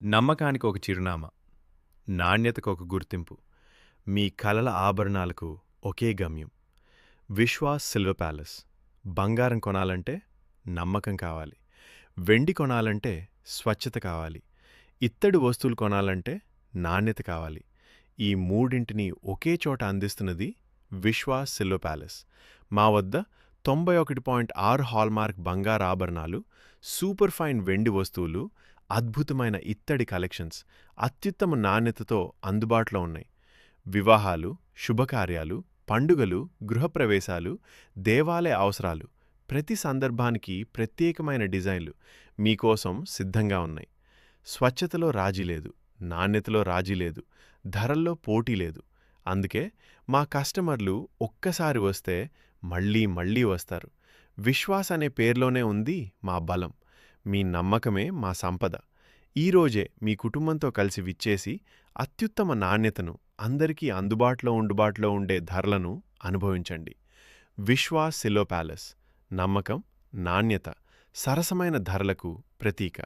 నమ్మకానికి ఒక చిరునామా, నాణ్యతకు ఒక గుర్తింపు, మీ కలల ఆభరణాలకు ఒకే గమ్యం. Vishwas silver palace. బంగారం కొనాలంటే నమ్మకం కావాలి. వెండి కొనాలంటే స్వచ్ఛత కావాలి. ఇత్తడి వస్తువులు కొనాలంటే నాణ్యత కావాలి. ఈ మూడింటిని ఒకే చోట అందిస్తున్నది విశ్వాస్ సిల్వర్ ప్యాలెస్. మా వద్ద 91.6 హాల్మార్క్ బంగారు ఆభరణాలు, సూపర్ ఫైన్ వెండి వస్తువులు, అద్భుతమైన ఇత్తడి కలెక్షన్స్ అత్యుత్తమ నాణ్యతతో అందుబాటులో ఉన్నాయి. వివాహాలు, శుభకార్యాలు, పండుగలు, గృహప్రవేశాలు, దేవాలయ అవసరాలు, ప్రతి సందర్భానికి ప్రత్యేకమైన డిజైన్లు మీకోసం సిద్ధంగా ఉన్నాయి. స్వచ్ఛతలో రాజీ లేదు, నాణ్యతలో రాజీ లేదు, ధరల్లో పోటీ లేదు. అందుకే మా కస్టమర్లు ఒక్కసారి వస్తే మళ్ళీ మళ్ళీ వస్తారు. విశ్వాస్ అనే పేర్లోనే ఉంది మా బలం. మీ నమ్మకమే మా సంపద. ఈరోజే మీ కుటుంబంతో కలిసి విచ్చేసి అత్యుత్తమ నాణ్యతను, అందరికీ అందుబాటులో ఉండే ధరలను అనుభవించండి. Vishwas silver palace. నమ్మకం, నాణ్యత, సరసమైన ధరలకు ప్రతీక.